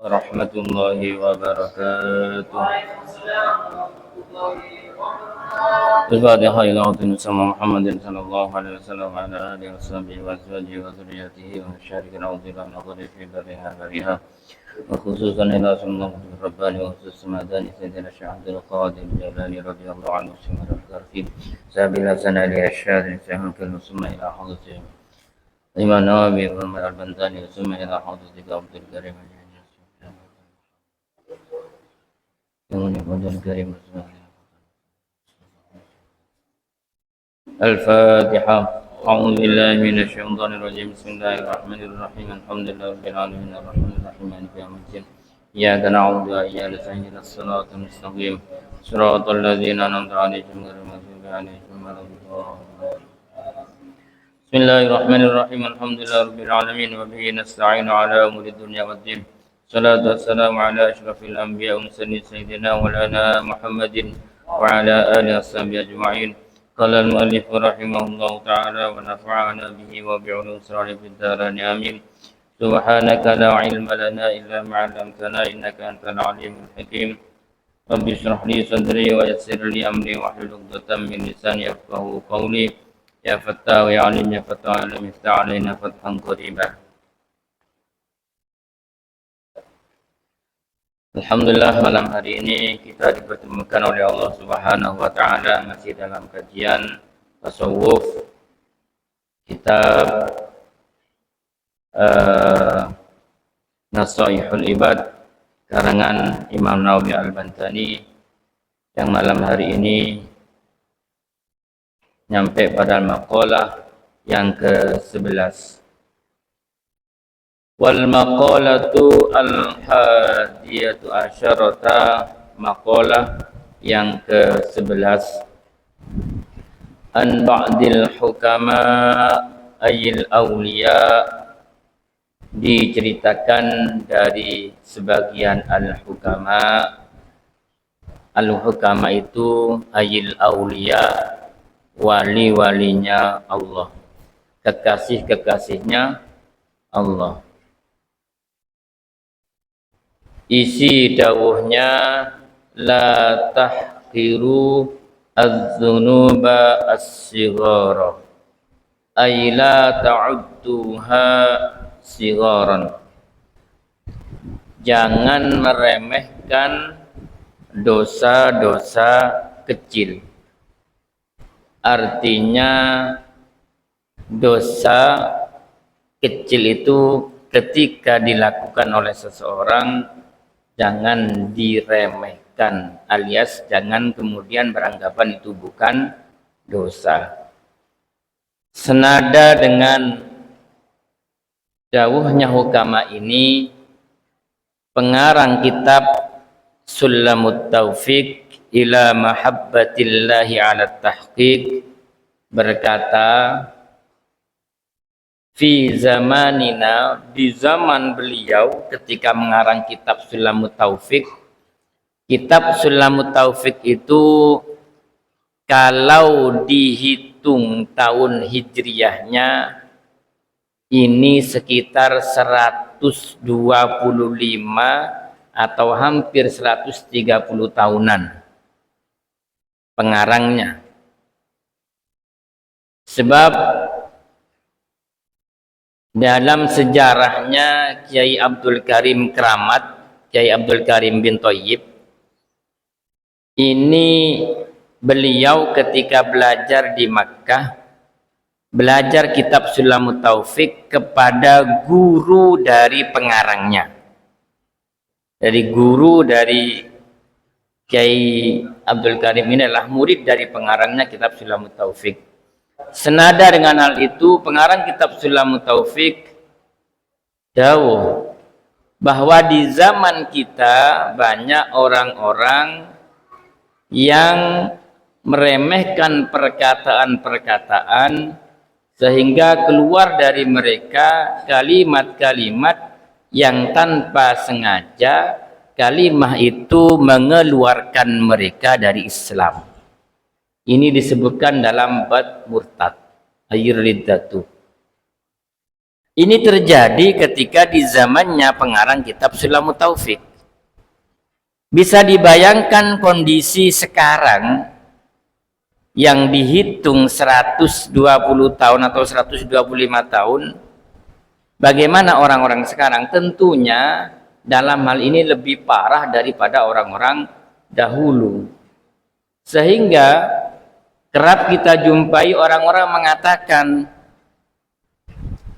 ورحمة الله وبركاته. الفاتحة إلى عظيم سيدنا محمد صلى الله عليه وسلم وعلى آله وصحبه وأزواجه وذريته ومشارك العظيم النظر في برها وخصوصا إلى سنة الرباني وخصوص مداني سيدنا الشيخ عبد القادر الجيلاني رضي الله عنه سمع الكرفي سابلا سنة لأشهاد سهم ثم إلى حضرته الإمام النووي والبنتاني ثم إلى حضرته عبد الكريم الكريم الفاتحة. أعوذ بالله من الشيطان الرجيم. بسم الله الرحمن الرحيم. الحمد لله رب العالمين الرحمن الرحيم مالك يوم الدين. إياك نعبد وإياك نستعين اهدنا الصراط المستقيم صراط الذين أنعمت عليهم غير المغضوب عليهم ولا الضالين. بسم الله الرحمن الرحيم. الحمد لله رب العالمين وبه نستعين على أمور الدنيا والدين. الصلاة والسلام على أشرف الأنبياء والمرسلين سيدنا مولانا محمد وعلى آله وصحبه أجمعين. قال المؤلف رحمه الله تعالى ونفعنا به وبعلوم سرعه في الدارين آمين. سبحانك لا علم لنا إلا ما علمتنا إنك أنت العليم الحكيم. رب اشرح لي صدري ويسر لي أمري واحلل عقدة من لساني يفقهوا قولي. يا فتاح يا عليم يا فتاح عليم افتح علينا فتحا قريبا. Alhamdulillah, malam hari ini kita dipertemukan oleh Allah Subhanahu wa taala masih dalam kajian tasawuf kitab Nasaihul Ibad karangan Imam Nawawi Al-Bantani yang malam hari ini nyampe pada maqalah yang ke-11. Wal maqalatu al-hadiyatu asyarata, maqalah yang ke-11. An ba'dil hukama ayil awliya, diceritakan dari sebagian al-hukama. Al-hukama itu ayil awliya, wali-walinya Allah, kekasih-kekasihnya Allah. Isi dawuhnya la tahqiru az-dzunuba as-sighara ay la ta'udduha sigharan. Jangan meremehkan dosa-dosa kecil. Artinya dosa kecil itu ketika dilakukan oleh seseorang jangan diremehkan, alias jangan kemudian beranggapan itu bukan dosa. Senada dengan dawuhnya hukama ini, pengarang kitab Sulamut Taufiq ila mahabbatillahi ala tahqiq berkata, fi zamanina, di zaman beliau ketika mengarang kitab Sulamut Taufiq. Kitab Sulamut Taufiq itu kalau dihitung tahun hijriyahnya ini sekitar 125 atau hampir 130 tahunan pengarangnya. Sebab dalam sejarahnya Kiai Abdul Karim Keramat, Kiai Abdul Karim bin Thayyib, ini beliau ketika belajar di Makkah, belajar kitab Sulamut Taufiq kepada guru dari pengarangnya. Dari guru dari Kiai Abdul Karim ini adalah murid dari pengarangnya kitab Sulamut Taufiq. Senada dengan hal itu, pengarang kitab Sulamut Taufiq dawuh bahwa di zaman kita banyak orang-orang yang meremehkan perkataan-perkataan sehingga keluar dari mereka kalimat-kalimat yang tanpa sengaja kalimat itu mengeluarkan mereka dari Islam. Ini disebutkan dalam bab murtad, ayir riddatu. Ini terjadi ketika di zamannya pengarang kitab Sulamut Taufik. Bisa dibayangkan kondisi sekarang yang dihitung 120 tahun atau 125 tahun. Bagaimana orang-orang sekarang? Tentunya dalam hal ini lebih parah daripada orang-orang dahulu. Sehingga kerap kita jumpai orang-orang mengatakan,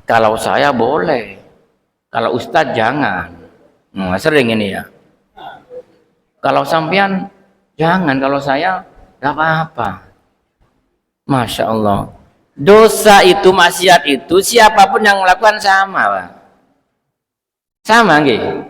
kalau saya boleh, kalau ustadz jangan. Sering ini ya. Kalau sampean jangan, kalau saya gak apa-apa. Masya Allah. Dosa itu, maksiat itu, siapapun yang melakukan sama, Pak. Sama nggih?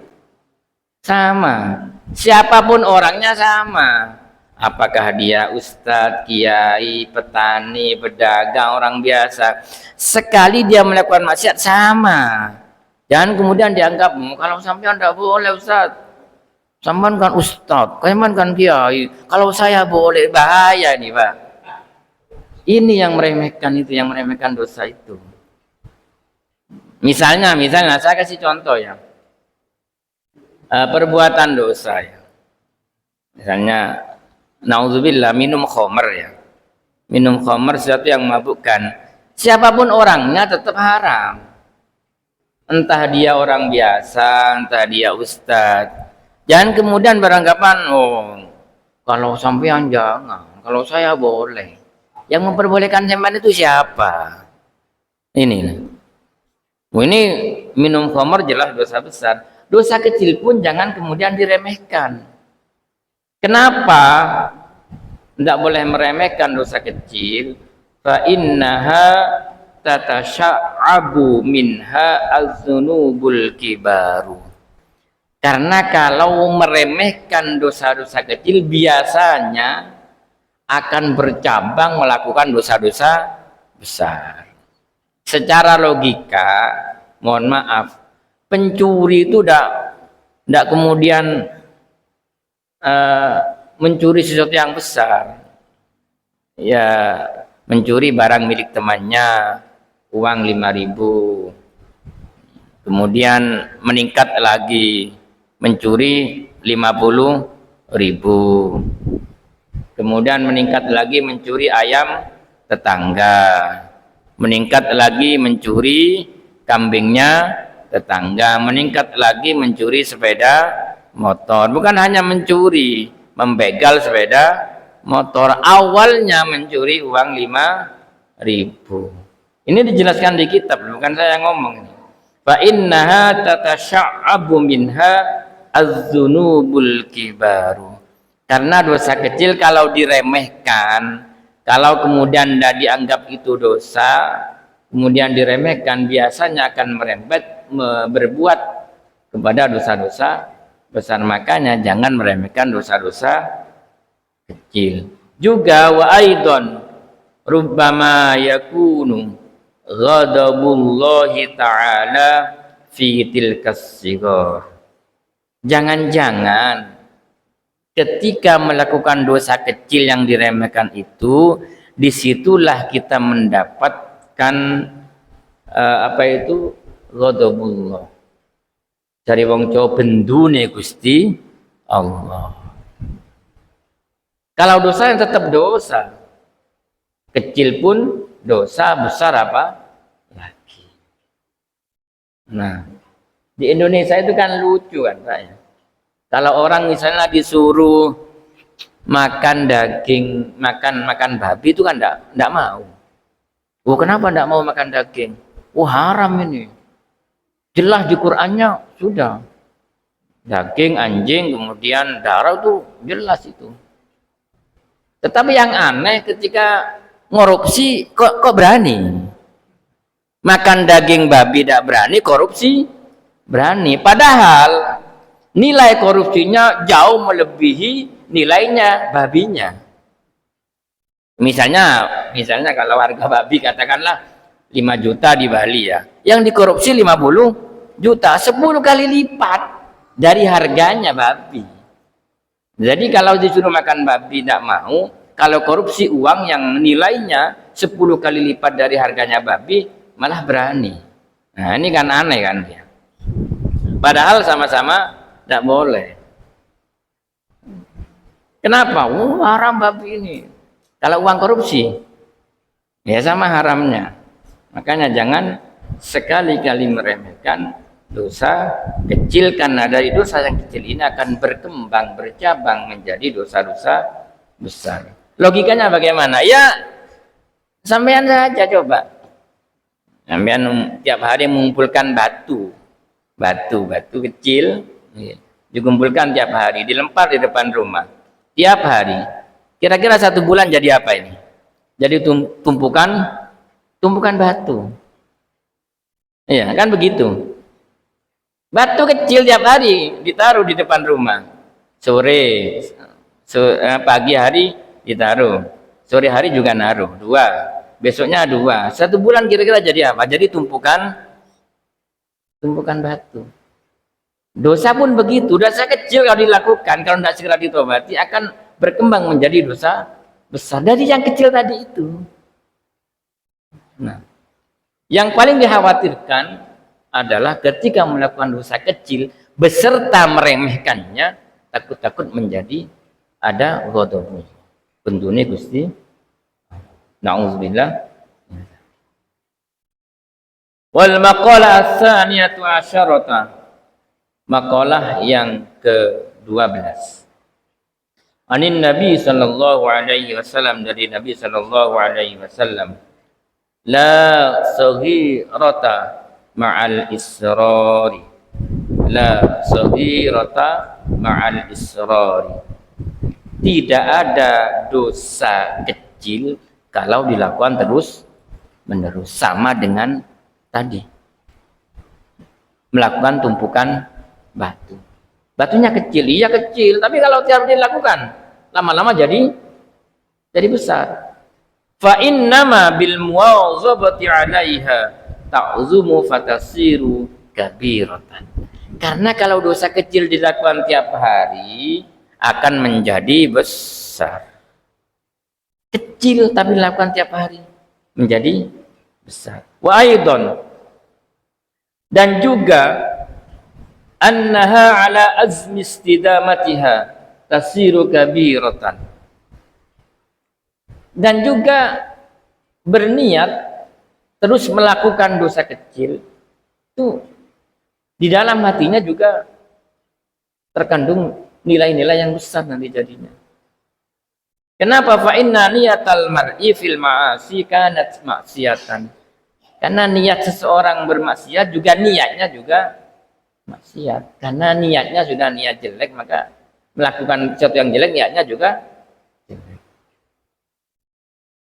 Sama. Siapapun orangnya sama. Apakah dia ustadz, kiai, petani, pedagang, orang biasa, sekali dia melakukan maksiat sama. Jangan kemudian dianggap, kalau sampean tidak boleh ustadz, sampean kan ustadz, sampean kan kiai, kalau saya boleh. Bahaya nih Pak. Ini yang meremehkan itu, yang meremehkan dosa itu. Misalnya saya kasih contoh ya, perbuatan dosa ya. Misalnya naudzubillah, minum khamr ya. Minum khamr sesuatu yang memabukkan. Siapapun orangnya tetap haram. Entah dia orang biasa, entah dia ustadz. Jangan kemudian beranggapan, kalau sampean jangan, kalau saya boleh. Yang memperbolehkan sampean itu siapa? Ini minum khamr jelas dosa besar. Dosa kecil pun jangan kemudian diremehkan. Kenapa tidak boleh meremehkan dosa kecil? Fa innaha tatasya'abu minha az-dzunubul kibaru. Karena kalau meremehkan dosa-dosa kecil biasanya akan bercabang melakukan dosa-dosa besar. Secara logika, mohon maaf, pencuri itu tidak kemudian mencuri sesuatu yang besar. Ya, mencuri barang milik temannya, uang 5.000. Kemudian meningkat lagi, mencuri 50.000. Kemudian meningkat lagi mencuri ayam tetangga. Meningkat lagi mencuri kambingnya tetangga. Meningkat lagi mencuri sepeda motor. Bukan hanya mencuri, membegal sepeda motor. Awalnya mencuri uang 5.000. Ini dijelaskan di kitab, bukan saya ngomong ini. Fa innaha tatasya'abu minha az-dzunubul kibaru. Karena dosa kecil kalau diremehkan, kalau kemudian tidak dianggap itu dosa, kemudian diremehkan, biasanya akan merembet berbuat kepada dosa-dosa besar. Makanya jangan meremehkan dosa-dosa kecil. Juga wa aidon rubbama yakunu ghadabullahi ta'ala fi tilkas sighar. Jangan-jangan ketika melakukan dosa kecil yang diremehkan itu, disitulah kita mendapatkan ghadabullah. Cari wong Jawa bendune Gusti Allah. Kalau dosa yang tetap dosa, kecil pun dosa, besar apa lagi. Nah, di Indonesia itu kan lucu kan Pak ya. Kalau orang misalnya disuruh makan daging, makan babi itu kan enggak mau. Kenapa enggak mau makan daging? Haram ini. Jelas di Qur'annya sudah. Daging anjing kemudian darah itu jelas itu. Tetapi yang aneh ketika korupsi kok berani. Makan daging babi tidak berani, korupsi berani. Padahal nilai korupsinya jauh melebihi nilainya babinya. Misalnya kalau harga babi katakanlah 5 juta di Bali ya, yang dikorupsi 50 juta, 10 kali lipat dari harganya babi. Jadi kalau disuruh makan babi tidak mau, kalau korupsi uang yang nilainya 10 kali lipat dari harganya babi malah berani. Nah, ini kan aneh kan dia. Padahal sama-sama tidak boleh. Kenapa? Haram bab ini. Kalau uang korupsi, ya sama haramnya. Makanya jangan sekali-kali meremehkan dosa kecil, karena dari dosa yang kecil ini akan berkembang, bercabang menjadi dosa-dosa besar. Logikanya bagaimana? Ya, sampean saja coba. Sampean tiap hari mengumpulkan batu kecil, dikumpulkan tiap hari, dilempar di depan rumah tiap hari. Kira-kira 1 bulan jadi apa ini? Jadi tumpukan batu. Iya kan begitu. Batu kecil tiap hari ditaruh di depan rumah. Pagi hari ditaruh, sore hari juga naruh 2, besoknya 2. 1 bulan kira-kira jadi apa? Jadi tumpukan batu. Dosa pun begitu. Dosa kecil kalau dilakukan, kalau tidak segera ditobati, akan berkembang menjadi dosa besar dari yang kecil tadi itu. Nah, yang paling dikhawatirkan adalah ketika melakukan dosa kecil beserta meremehkannya, takut-takut menjadi ada ghadabnya. Bentune Gusti. Nauzubillah. Wal maqalah as-saniyatu asyarata. Maqalah yang ke-12. Anin Nabi sallallahu alaihi wasallam, dari Nabi sallallahu alaihi wasallam, la saghirata ma'al israri. La saghirata ma'al israri. Tidak ada dosa kecil kalau dilakukan terus menerus, sama dengan tadi melakukan tumpukan batu. Batunya kecil, iya kecil, tapi kalau tiap dilakukan lama-lama jadi besar. Fa innama bil muwazabati 'alaiha ta'zumu fatasiru kabiratan. Karena kalau dosa kecil dilakukan tiap hari akan menjadi besar. Kecil tapi dilakukan tiap hari menjadi besar. Wa aidan, dan juga annaha ala azmi istidamatiha tasiru kabiratan. Dan juga berniat terus melakukan dosa kecil itu di dalam hatinya juga terkandung nilai-nilai yang besar nanti jadinya. Kenapa? Fa inna niyatal mar'i fil ma'asi kanat maksiatan. Karena niat seseorang bermaksiat juga niatnya juga maksiat. Karena niatnya sudah niat jelek, maka melakukan sesuatu yang jelek niatnya juga jelek.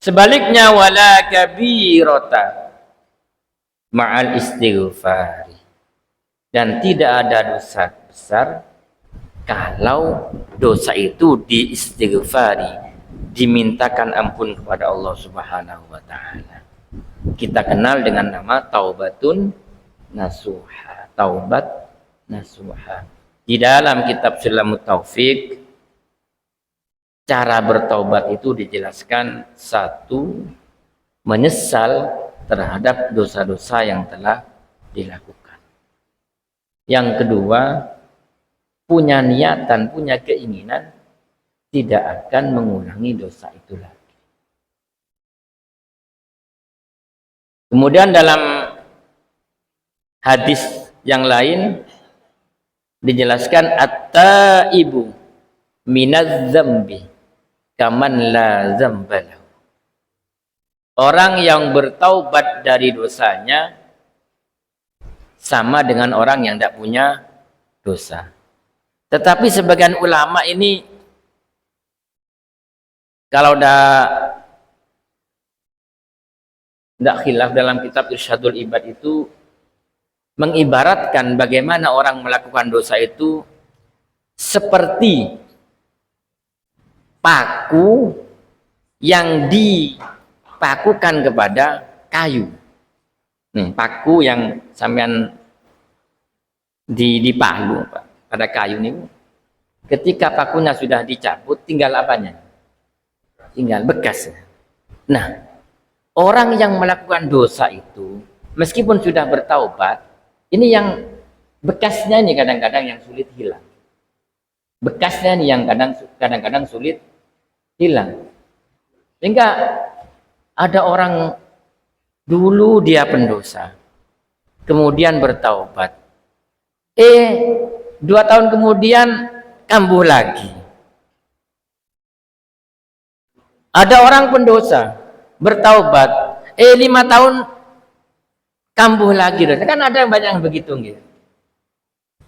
Sebaliknya wala kabirata ma'al istighfari. Dan tidak ada dosa besar kalau dosa itu diistighfari, dimintakan ampun kepada Allah Subhanahu wa taala. Kita kenal dengan nama taubatun nasuha, taubat nasuha. Di dalam kitab Sulamut Taufik, cara bertaubat itu dijelaskan: 1, menyesal terhadap dosa-dosa yang telah dilakukan. Yang kedua, punya niat dan punya keinginan tidak akan mengulangi dosa itu lagi. Kemudian dalam hadis yang lain dijelaskan at-taibu minaz zambi kaman la zambalahu. Orang yang bertaubat dari dosanya sama dengan orang yang tidak punya dosa. Tetapi sebagian ulama ini kalau tidak khilaf dalam kitab Irsyadul Ibad itu mengibaratkan bagaimana orang melakukan dosa itu seperti paku yang dipakukan kepada kayu. Nih, paku yang sampean dipalu pada kayu ini. Ketika pakunya sudah dicabut, tinggal apanya? Tinggal bekas. Nah, orang yang melakukan dosa itu meskipun sudah bertaubat, ini yang bekasnya ini kadang-kadang yang sulit hilang. Bekasnya ini yang kadang-kadang sulit hilang. Sehingga ada orang dulu dia pendosa, kemudian bertaubat. 2 tahun kemudian kambuh lagi. Ada orang pendosa bertaubat, 5 tahun kambuh lagi. Kan ada banyak yang begitu gitu.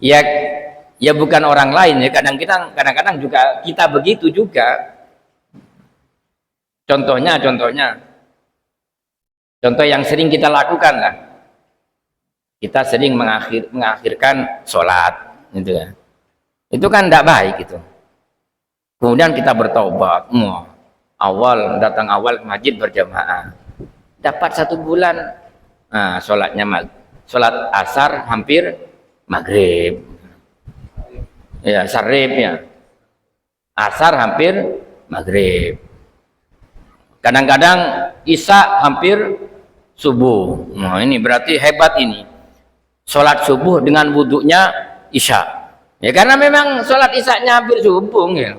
Ya bukan orang lain ya, kadang-kadang juga kita begitu juga. Contoh yang sering kita lakukan lah. Kita sering mengakhirkan sholat, gitu ya. Itu kan tidak baik itu. Kemudian kita bertobat, datang awal ke masjid berjamaah, dapat 1 bulan, sholat asar hampir maghrib, ya sarib ya, asar hampir maghrib, kadang-kadang isya hampir subuh. Ini berarti hebat ini, sholat subuh dengan wudhunya isya. Ya karena memang sholat isya-nya hampir subuh ya.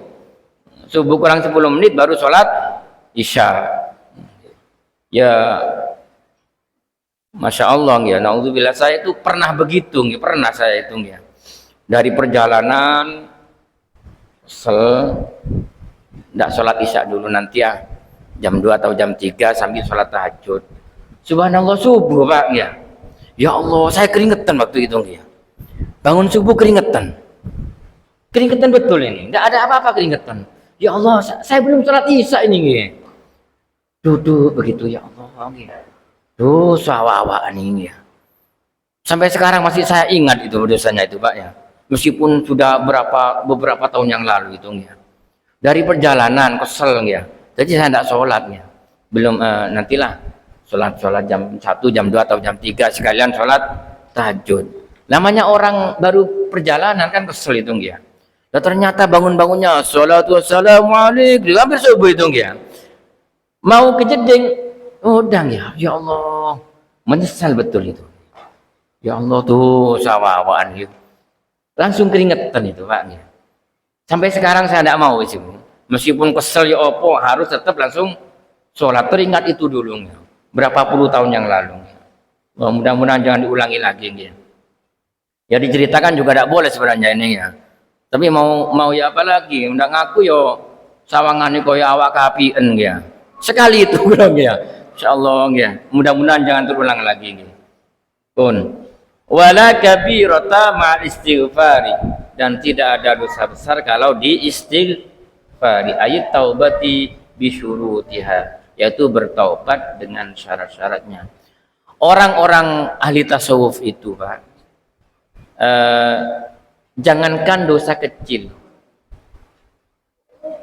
Subuh kurang 10 menit baru sholat isya. Ya Masya Allah ya, naudzubillah, saya itu pernah begitu ya, pernah saya itu ya. Dari perjalanan tidak sholat isya dulu, nanti ya jam 2 atau jam 3 sambil sholat tahajud. Subhanallah, subuh Pak ya. Ya Allah, saya keringetan waktu itu ya. Bangun subuh keringetan betul ini, tidak ada apa-apa keringetan. Ya Allah, saya belum sholat isya ini ya. Duduk begitu, ya Allah ya. Dosa awak-awakan ini ya. Sampai sekarang masih saya ingat itu dosanya itu Pak ya. Meskipun sudah beberapa tahun yang lalu itu ya. Dari perjalanan kesel ya. Jadi saya tidak sholat ya. Belum nantilah sholat jam 1, jam 2 atau jam 3 sekalian sholat tahajud. Namanya orang baru perjalanan kan kesel itu ya. Dan ternyata bangun-bangunnya sholatu wassalamualaikum, hampir subuh itu ya. Mau kejeding, udang ya. Ya Allah, menyesal betul itu. Ya Allah tuh sawawaan itu. Langsung keringetan itu Pak ya. Sampai sekarang saya tidak mau itu. Meskipun kesel ya opo, harus tetap langsung sholat. Teringat itu dulu ya. Berapa puluh tahun yang lalu. Mudah-mudahan jangan diulangi lagi ya. Ya diceritakan juga tidak boleh sebenarnya ini ya. Tapi mau ya apa lagi? Ndak ngaku yo sawangane koyo awak kapien ya. Sekali itu kurang ya. Insyaallah ya. Mudah-mudahan jangan terulang lagi nggih. Pun wala kabirata ma'al istighfari, dan tidak ada dosa besar kalau diistighfari, ayat taubati bisyurutiha, yaitu bertaubat dengan syarat-syaratnya. Orang-orang ahli tasawuf itu Pak, jangankan dosa kecil,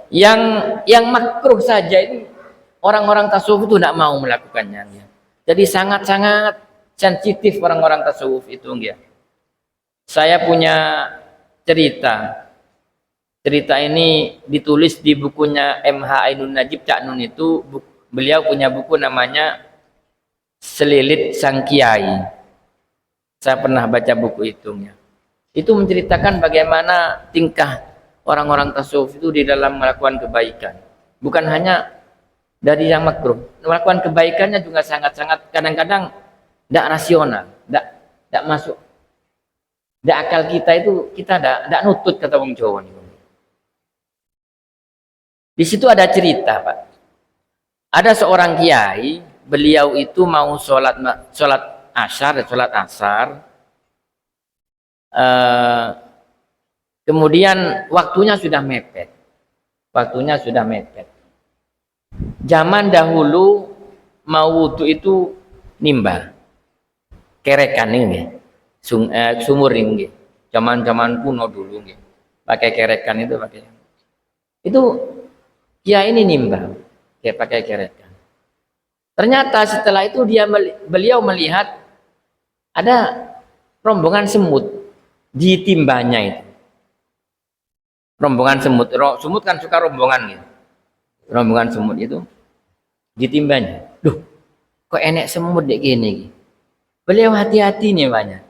yang makruh saja itu orang-orang tasawuf itu tidak mau melakukannya ya. Jadi sangat-sangat sensitif orang-orang tasawuf itu ya. Saya punya cerita ini ditulis di bukunya MH Ainun Najib Cak Nun. Itu beliau punya buku namanya Selilit Sang Kiai. Saya pernah baca buku itu ya. Itu menceritakan bagaimana tingkah orang-orang tasawuf itu di dalam melakukan kebaikan. Bukan hanya dari yang makruh, melakukan kebaikannya juga sangat-sangat kadang-kadang tidak rasional, tidak masuk. Tidak akal kita itu, kita tidak nutut kata wong Jawa. Di situ ada cerita Pak. Ada seorang kiai, beliau itu mau sholat asar. Kemudian waktunya sudah mepet. Zaman dahulu mau wudhu itu nimba, kerekan ini, sumur ini, zaman kuno dulu ini, pakai kerekan itu ya ini nimba, kayak pakai kerekan. Ternyata setelah itu beliau melihat ada rombongan semut di timbanya itu. Rombongan semut kan suka rombongan gitu. Rombongan semut itu di timbanya. Duh, kok enek semut dek gini. Beliau hati-hati nih banyak.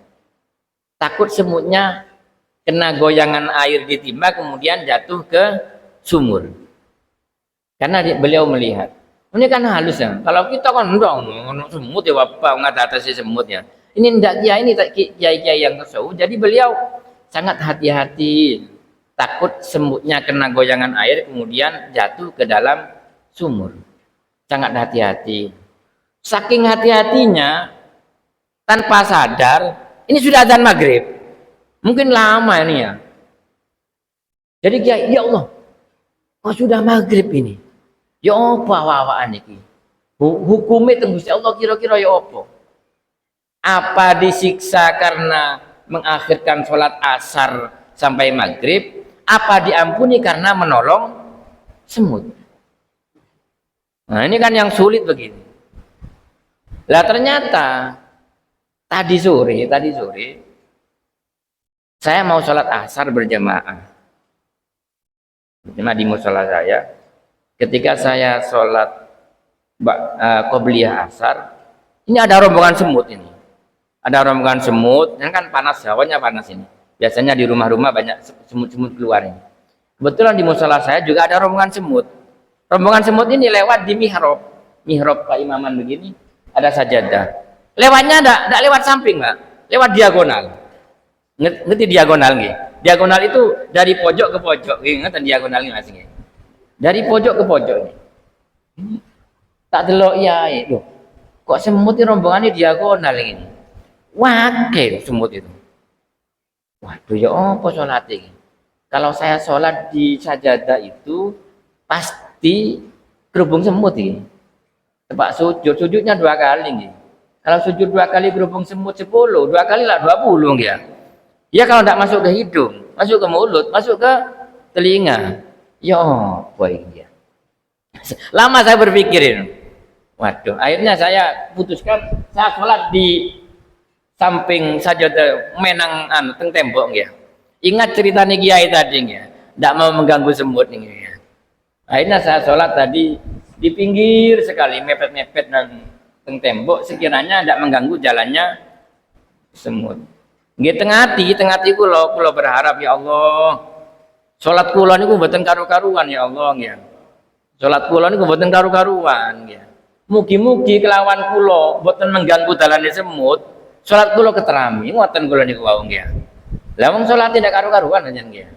Takut semutnya kena goyangan air di timba kemudian jatuh ke sumur. Karena beliau melihat. Ini kan halus ya. Kalau kita kan dong semut ya bapak ngatasi semut ya. Ini tidak kiai ini kiai-kiai yang tasawuf. Jadi beliau sangat hati-hati. Takut semutnya kena goyangan air kemudian jatuh ke dalam sumur. Sangat hati-hati. Saking hati-hatinya tanpa sadar ini sudah azan maghrib. Mungkin lama ini ya. Jadi kiai, ya Allah, oh sudah maghrib ini. Ya apa awak-awakan iki? Hukumnya teng Gusti Allah kira-kira ya apa? Apa disiksa karena mengakhirkan sholat asar sampai maghrib? Apa diampuni karena menolong semut? Nah ini kan yang sulit begini. Lah ternyata tadi sore saya mau sholat asar berjamaah. Di musola saya. Ketika saya sholat qobliyah asar, ini ada rombongan semut ini. Ada rombongan semut, ini kan panas, hawanya panas ini. Biasanya di rumah-rumah banyak semut-semut keluar ini. Kebetulan di musola saya juga ada rombongan semut. Rombongan semut ini lewat di mihrab keimaman begini, ada sajadah. Lewatnya enggak lewat samping, Mbak. Lewat diagonal. Ngerti diagonal nggih? Diagonal itu dari pojok ke pojok, ngerti diagonal nggih Mas nggih? Dari pojok ke pojok ini. Tak delok ya, loh. Kok semut ini rombongannya diagonal ini? Wakil semut itu. Waduh ya apa sholat ini? Kalau saya sholat di sajadah itu pasti kerubung semut ini. Tempat sujudnya 2 kali nih. Kalau sujud 2 kali kerubung semut 10, 2 kali lah 20 ya. Ya kalau tidak masuk ke hidung, masuk ke mulut, masuk ke telinga. Ya apa ini ya? Lama saya berpikirin. Waduh, akhirnya saya putuskan saya sholat di samping sajadah menang teng tembok ya. Ingat ceritanya kiai tadi ya. Tidak mau mengganggu semut nih ya. Akhirnya saya sholat tadi di pinggir sekali, mepet-mepet dan teng tembok sekiranya tidak mengganggu jalannya semut. Nggih tengah hati kula berharap ya Allah. Salat kula niku mboten karu-karuan ya Allah nggih. Salat kula niku mboten karu-karuan nggih. Mugi-mugi kelawan kula mboten mengganggu dalane semut, salat kula keterami ngoten kula niku wau nggih. Lah wong salat tidak karu-karuan njen nggih.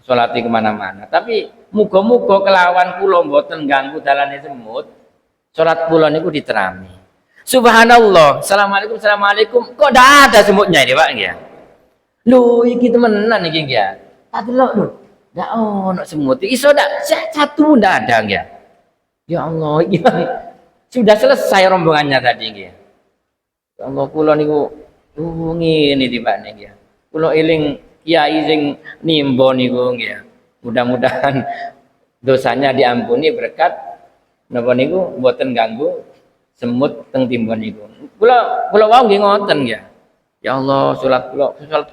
Salat kemana-mana. Tapi muga-muga kelawan kula mboten ganggu dalane semut, salat kula niku diterami. Subhanallah. Assalamualaikum. Kok ndak ada semutnya ini, Pak nggih. Lho iki temenan iki nggih. Tak delok lho. Ndak ono semut. Iso ndak satu ndak ada nggih. Ya Allah, sudah selesai rombongannya tadi nggih. Ya Allah kula niku ngene tibane nggih. Kula eling kiai sing nimba niku nggih. Mudah-mudahan dosanya diampuni berkat napa niku mboten ganggu semut teng timbon niku. Kula wau nggih ngoten nggih. Ya Allah, salat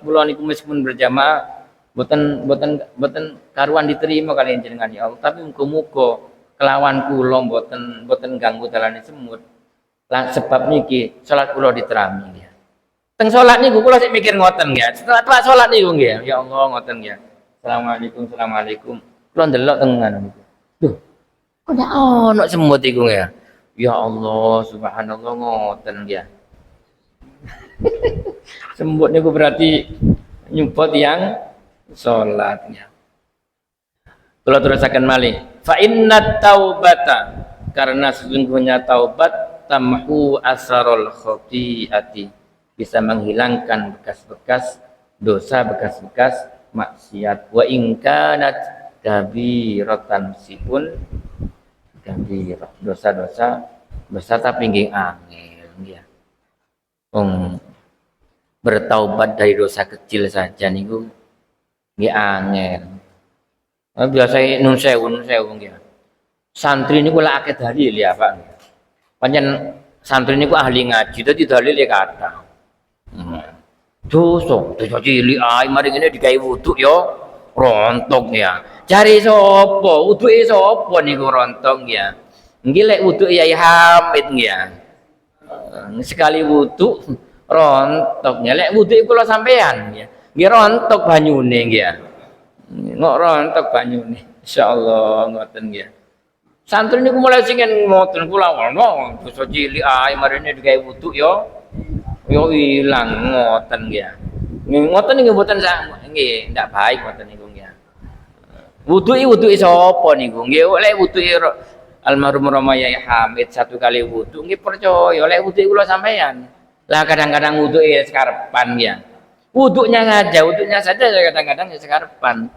kula niku meskipun berjamaah boten karuan diterima kalian jenengan ya Allah, tapi muga-muga kelawan kula boten ganggu dalane semut. Lah sebab niki salat kula diterami nggih. Teng salat niku kula sik mikir ngoten nggih. Setelah salat niku nggih, ya Allah ngoten nggih. Assalamualaikum. Kula ndelok teng ngono niku. Duh, kok ndak ono semut iku nggih. Ya Allah, subhanallah ngoten nggih. Semut niku berarti nyumput yang salatnya. Kalau terusakan malih, fa inna taubata, karena sesungguhnya taubat tamhu asarul khotiati, bisa menghilangkan bekas-bekas dosa, bekas-bekas maksiat. Wa in kanat kabiratan, meskipun kabirah dosa-dosa besar tapi nggih angel nggih. Bertaubat dari dosa kecil saja niku nggih angel. Biasa nun sewu nggih. Santri niku lak akeh dalil ya, Pak. Pancen santri niku ahli ngaji, dadi dalil ya kathah. Dosa cilik ae mari ngene digawe wudu ya rontok ya. Cari sapa? Wuduke sapa niku rontok ya. Nggih lek wudu Yai Hamid nggih ya. Sekali wudu Rontoknya lek wudu kula sampean ya. Nggih rontok banyune nggih. Ngok rontok banyune. Insyaallah ngoten nggih. Santri niku mulai singen ngoten kula ngono dosa cilik ae marine digawe wudu yo ilang ngoten nggih. Ngoten nggih mboten nggih ndak baik ngoten niku nggih. Wudu sapa niku? Nggih lek wudu almarhum Rama Yai Hamid satu kali wudu nggih percaya lek wudu kula sampean. Lah kadang-kadang wudu sekarepan ya. Wudunya saja kadang-kadang sekarepan.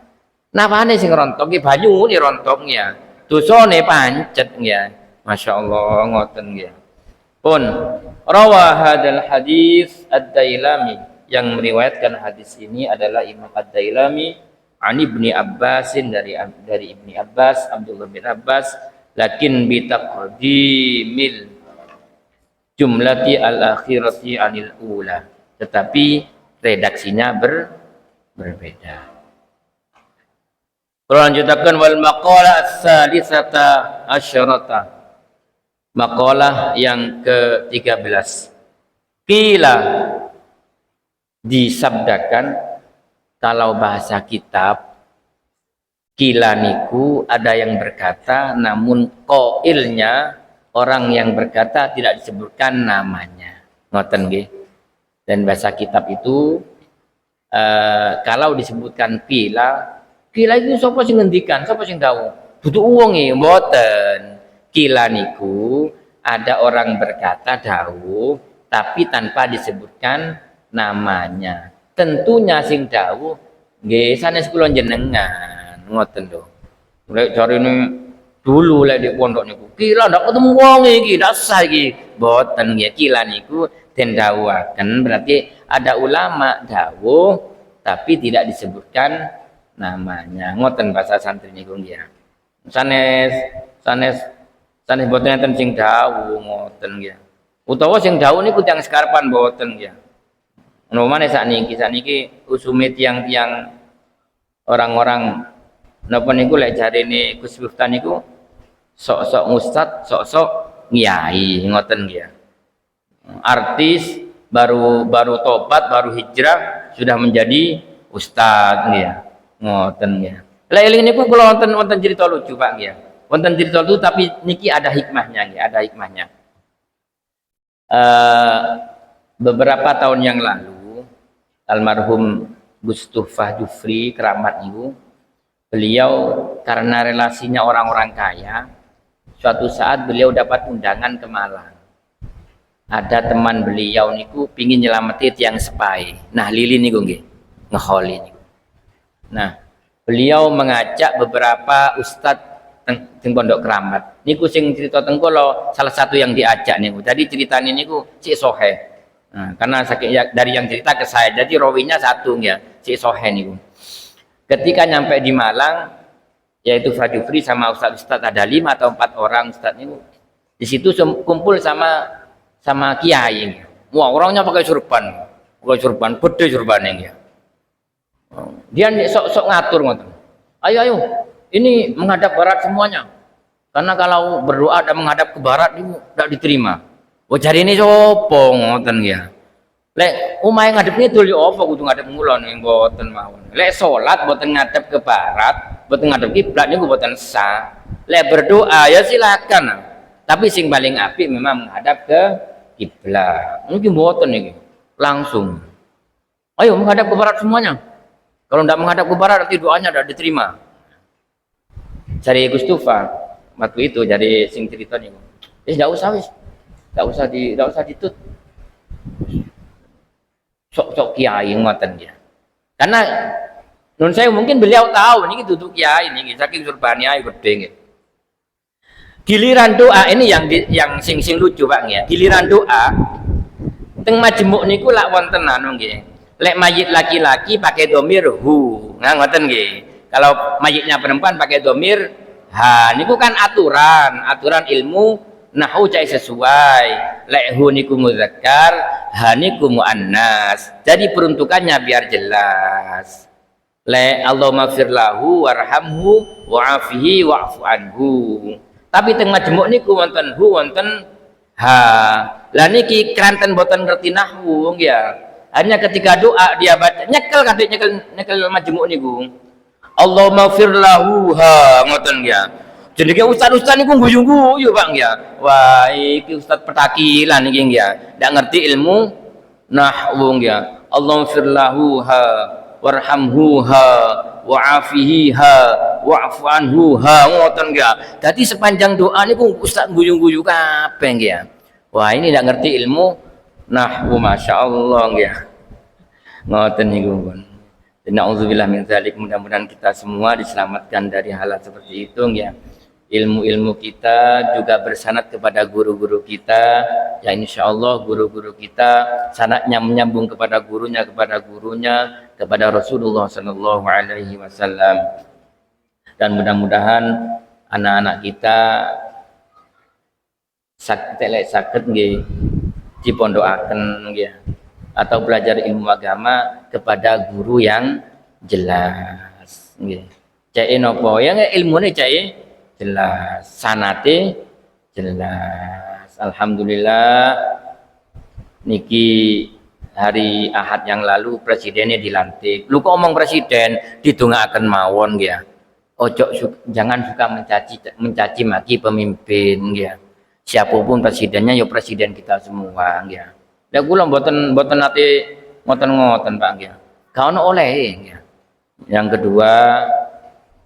Napane sing rontok nggih banyu ni rontok ya. Dosane pancet ya. Masyaallah ngoten nggih. Pun rawa hadzal hadis Ad-Dailami, yang meriwayatkan hadis ini adalah Imam Ad-Dailami an Ibni Abbasin dari Ibni Abbas, Abdullah bin Abbas, lakin bi taqdimil jumlati al-akhirati anil ula, tetapi redaksinya berbeda. Lanjutakan wal maqalah as-salisata asyarata, maqalah yang ke-13. Qila, disabdakan, kalau bahasa kitab qila niku ada yang berkata namun qailnya, orang yang berkata tidak disebutkan namanya. Ngoten nggih. Dan bahasa kitab itu kalau disebutkan qila itu sapa sing ngendikan, sapa sing dawuh? Dudu wong e mboten. Qila niku ada orang berkata dawuh tapi tanpa disebutkan namanya. Tentunya sing dawuh nggih sanes kula jenengan. Ngoten lho. Lek jarine dulu lek di pondok niku kira ndak ketemu wong iki ndak sah iki mboten nggih. Kila niku den dawuhaken berarti ada ulama dawuh tapi tidak disebutkan namanya. Ngoten bahasa santri niku nggih. Sanes mboten enten sing dawuh ngoten nggih. Utawa sing dawuh niku tiyang sekarepan mboten nggih. Ono maneh sakniki usume tiang-tiang orang-orang napa niku lek jarene Gus Miftah niku sok-sok ustad, sok-sok kiai ngoten nggih. Artis baru tobat, baru hijrah sudah menjadi ustad nggih. Ngoten nggih. Lek eling niku kula wonten cerita lucu Pak nggih. Wonten cerita lucu tapi niki ada hikmahnya nggih, ada hikmahnya. Beberapa tahun yang lalu almarhum Gus Tuffah Jufri keramat niku, beliau karena relasinya orang-orang kaya, suatu saat beliau dapat undangan ke Malang. Ada teman beliau niku pingin nyelameti tiang sepai. Nah, lilin niku nggih, ngeholi niku. Nah, beliau mengajak beberapa ustadz teng pondok keramat. Niku sing cerita teng kula salah satu yang diajak niku. Jadi ceritanya niku Cik Sohe. Nah, karena dari yang cerita ke saya, jadi rawinya satu ya, Cik Sohe niku. Ketika nyampe di Malang, yaitu Fajufri sama ustadz ada 5 atau 4 orang ustadz niku. Di situ kumpul sama kiai. Wah, orangnya pakai surban gede surbannya ya. Dia sok ngatur ngoten. Ayo, ini menghadap barat semuanya. Karena kalau berdoa dan menghadap ke barat itu tidak diterima. Oh, jadi ini sopo ngoten ya. Lek omahe ngadep ngidul yo apa kudu ngadep ngulon mboten mawon. Lek salat mboten ngadep ke barat, mboten ngadep kiblat niku mboten sah. Lek berdoa ya silakan. Tapi sing paling apik memang menghadap ke kiblat. Niki mboten niki. Langsung. Ayo menghadap ke barat semuanya. Kalau tidak menghadap ke barat nanti doanya tidak diterima. Cari Gus Tuffah waktu itu jadi sing cerita nih. Tidak usah ditut. Sok kiai ngoten dia. Karena nun saya mungkin beliau tahu ini duduk kiai ini saking surbani ae gede nggih. Giliran doa ini yang sing lucu Pak nggih. Giliran doa teng majemuk niku lak wonten anu nggih. Lek mayit laki-laki pakai domir hu, nah ngoten nggih. Kalau mayitnya perempuan pakai domir ha, niku kan aturan ilmu nahu cai sesuai. Lek hu niku muzakkar, ha niku muannas. Jadi peruntukannya biar jelas. Lek Allahumma fir lahu warhamhu wa'afihi wa'fu anhu. Tapi teng majemuk niku wonten hu wonten ha. Lah niki keranten boten ngerti nahwu ya. Hanya ketika doa dia baca nyekel kadek nyekel majmu' niku. Allahumma fir lahu ha ngoten ya. Jadi ke ustaz-ustaz niku guyu-guyu Bang ya. Wah, iki ustaz petakilan iki ya. Ndak ngerti ilmu nahwu ya. Allahumma fir lahu ha warhamhu ha wa'afihi ha wa'fu anhu ha ngoten ya. Dadi sepanjang doa niku ustaz guyu-guyu kabeh ya. Wah, ini ndak ngerti ilmu nahwu masyaallah ya. Ngoten niku pun. Nauzubillah min dzalik, mudah-mudahan kita semua diselamatkan dari hal seperti itu ya. Ilmu-ilmu kita juga bersanad kepada guru-guru kita ya, insyaallah guru-guru kita sanadnya menyambung kepada gurunya kepada Rasulullah sallallahu alaihi wasallam. Dan mudah-mudahan anak-anak kita sakit nggih dipondokaken nggih atau belajar ilmu agama kepada guru yang jelas nggih. Cek napa ya ilmune cek jelas, sanate jelas. Alhamdulillah niki hari Ahad yang lalu presidennya dilantik. Lu kok omong presiden didongaaken mawon ya. Ojo jangan suka mencaci maki pemimpin ya. Siapapun presidennya ya presiden kita semua ya. Lah kula mboten nate ngoten Pak ya. Kaono oleh ya. Yang kedua,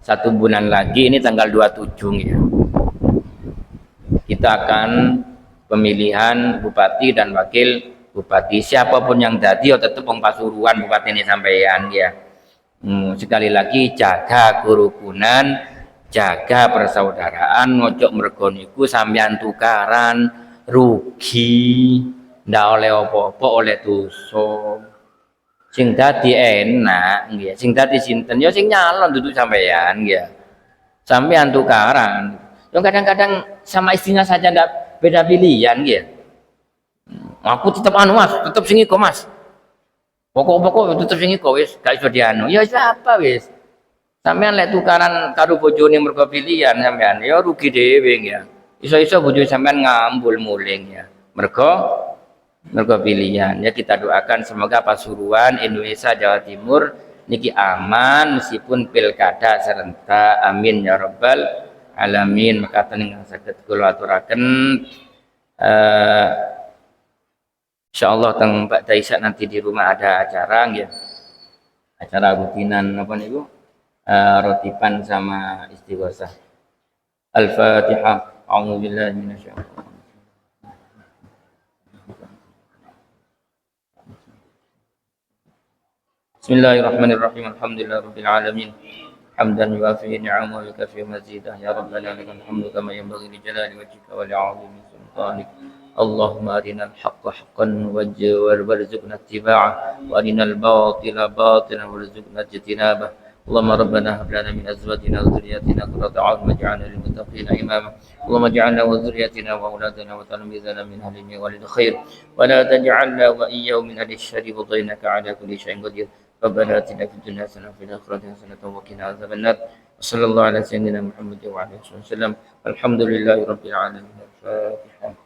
1 bulan lagi ini tanggal 27 ya. Kita akan pemilihan bupati dan wakil bupati. Siapapun yang dadi ya tetep wong Pasuruan bupati ini sampeyan ya. Sekali lagi jaga kerukunan, jaga persaudaraan, ngojok mergo niku sampeyan tukaran rugi, ndak oleh apa-apa oleh dosa. Sing dadi enak nggih, sing dadi sinten ya sing nyalon duduk sampeyan nggih. Sampeyan tukaran. Yang kadang-kadang sama istrinya saja ndak beda pilihan nggih. Aku tetep anu Mas, tetep sing iko Mas. Pokok-pokok tetep sing iko wis, gak iso dianu. Ya apa wis. Sampeyan lek tukaran karo bojone mergo pilihan sampeyan, ya rugi dhewe ya. Iso-iso bojo sampeyan ngambul muling ya. Mergo pilihan ya. Kita doakan semoga Pasuruan, Indonesia, Jawa Timur niki aman meskipun pilkada serentak, amin ya rabbal alamin. Mekaten ingkang saged kula aturaken insyaallah teng Pak Daisak nanti di rumah ada acara ya. Acara rutinan apa niku? Rotipan sama istighosah. Al-Fatihah. A'udzubillahi minasyaitonir Bismillahirrahmanirrahim. Alhamdulillahirabbil alamin. Hamdan yuwafi ni'amahu wa yukafi mazidah. Ya Rabbana lakal hamdu kama yanbaghi li jalali wajhika wa li'azimi sultanik. Allahumma arinal haqqa haqqan warzuqna ittiba'ah wa arinal batila batilan warzuqna ijtinabah. اللهم ربنا هب لنا من ازواجنا وذرياتنا قرة اعين واجعلنا للمتقين اماما اللهم اجعلنا وذرياتنا واولادنا وتلاميذنا من اهل الولد الخير ولا تجعلنا واياهم من اهل الشر وضينك على كل شيء قدير ربنا اتنا في الدنيا حسنه وفي الاخره حسنه وقنا عذاب النار وصلى الله على سيدنا محمد وعلى اله وصحبه وسلم الحمد لله رب العالمين. الفاتحه.